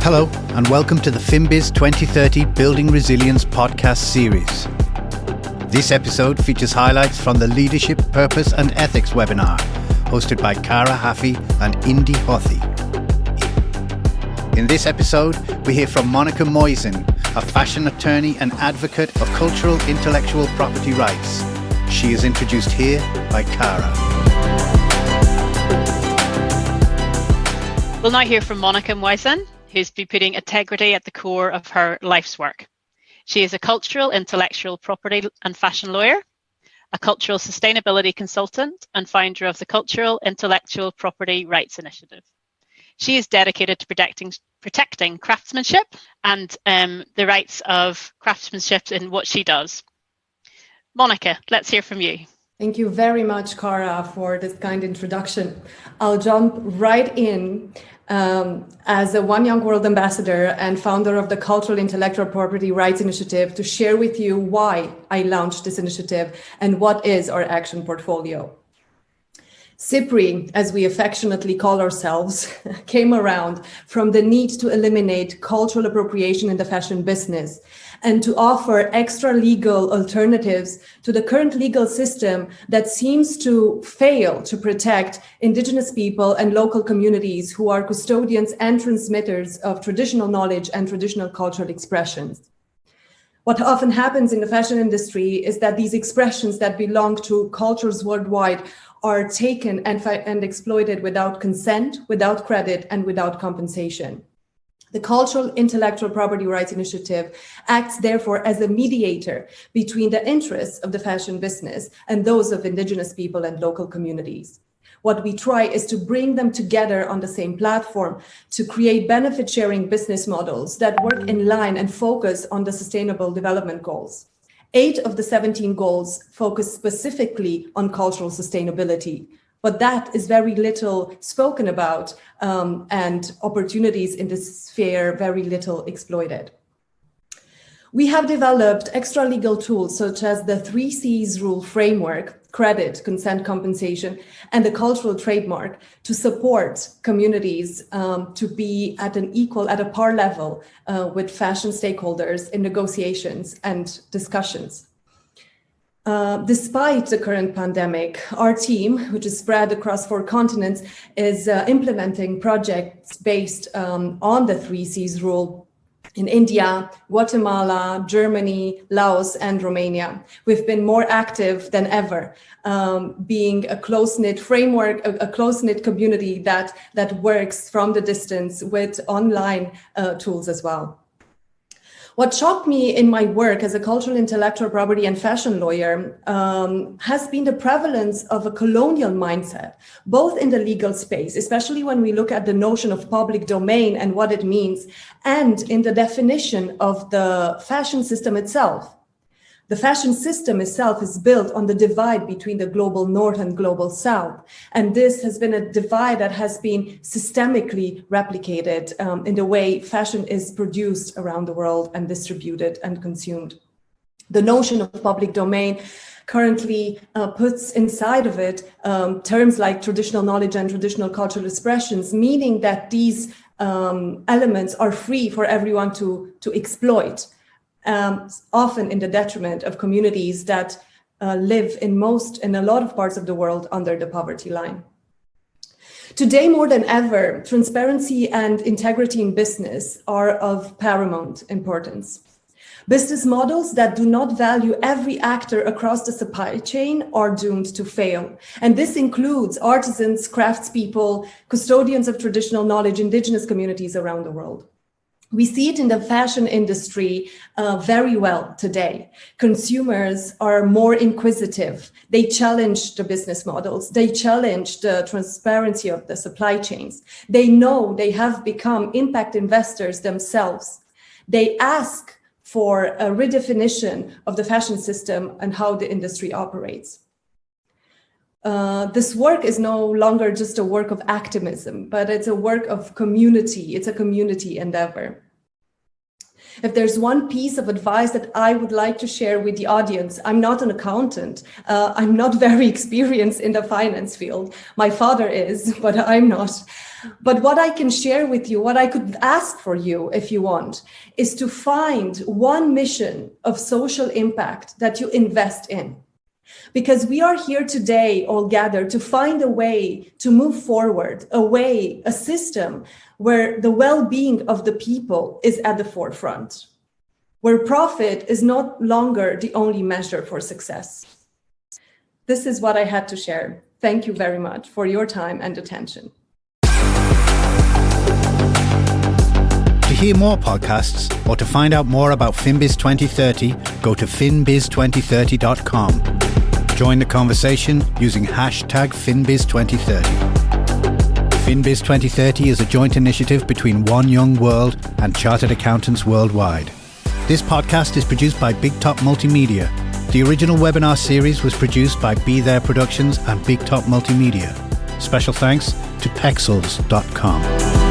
Hello, and welcome to the FinBiz 2030 Building Resilience podcast series. This episode features highlights from the Leadership, Purpose and Ethics webinar, hosted by Cara Haffey and Indy Hothi. In this episode, we hear from Monica Moisin, a fashion attorney and advocate of cultural intellectual property rights. She is introduced here by Cara. We'll now hear from Monica Moisin, who's been putting integrity at the core of her life's work. She is a cultural intellectual property and fashion lawyer, a cultural sustainability consultant, and founder of the Cultural Intellectual Property Rights Initiative. She is dedicated to protecting craftsmanship and the rights of craftsmanship in what she does. Monica, let's hear from you. Thank you very much, Cara, for this kind introduction. I'll jump right in. As a One Young World ambassador and founder of the Cultural Intellectual Property Rights Initiative, to share with you why I launched this initiative and what is our action portfolio. CIPRI, as we affectionately call ourselves, came around from the need to eliminate cultural appropriation in the fashion business and to offer extra legal alternatives to the current legal system that seems to fail to protect Indigenous people and local communities who are custodians and transmitters of traditional knowledge and traditional cultural expressions. What often happens in the fashion industry is that these expressions that belong to cultures worldwide are taken and exploited without consent, without credit, and without compensation. The Cultural Intellectual Property Rights Initiative acts therefore as a mediator between the interests of the fashion business and those of Indigenous people and local communities. What we try is to bring them together on the same platform to create benefit-sharing business models that work in line and focus on the Sustainable Development Goals. 8 of the 17 goals focus specifically on cultural sustainability, but that is very little spoken about and opportunities in this sphere very little exploited. We have developed extra legal tools such as the 3 C's rule framework, credit, consent, compensation, and the cultural trademark to support communities to be at a par level with fashion stakeholders in negotiations and discussions. Despite the current pandemic, our team, which is spread across 4 continents, is implementing projects based on the 3 C's rule in India, Guatemala, Germany, Laos, and Romania. We've been more active than ever, being a close-knit framework, a close-knit community that works from the distance with online tools as well. What shocked me in my work as a cultural intellectual property and fashion lawyer has been the prevalence of a colonial mindset, both in the legal space, especially when we look at the notion of public domain and what it means, and in the definition of the fashion system itself. The fashion system itself is built on the divide between the global north and global south. And this has been a divide that has been systemically replicated in the way fashion is produced around the world and distributed and consumed. The notion of public domain currently puts inside of it terms like traditional knowledge and traditional cultural expressions, meaning that these elements are free for everyone to exploit. Often in the detriment of communities that live in a lot of parts of the world under the poverty line. Today, more than ever, transparency and integrity in business are of paramount importance. Business models that do not value every actor across the supply chain are doomed to fail. And this includes artisans, craftspeople, custodians of traditional knowledge, Indigenous communities around the world. We see it in the fashion industry very well today. Consumers are more inquisitive. They challenge the business models. They challenge the transparency of the supply chains. They know they have become impact investors themselves. They ask for a redefinition of the fashion system and how the industry operates. This work is no longer just a work of activism, but it's a work of community. It's a community endeavor. If there's one piece of advice that I would like to share with the audience, I'm not an accountant. I'm not very experienced in the finance field. My father is, but I'm not. But what I can share with you, what I could ask for you if you want, is to find one mission of social impact that you invest in. Because we are here today all gathered to find a way to move forward, a system where the well-being of the people is at the forefront, where profit is no longer the only measure for success. This is what I had to share. Thank you very much for your time and attention. To hear more podcasts or to find out more about FinBiz 2030, go to finbiz2030.com. Join the conversation using hashtag FinBiz2030. FinBiz 2030 is a joint initiative between One Young World and Chartered Accountants Worldwide. This podcast is produced by Big Top Multimedia. The original webinar series was produced by Be There Productions and Big Top Multimedia. Special thanks to Pexels.com.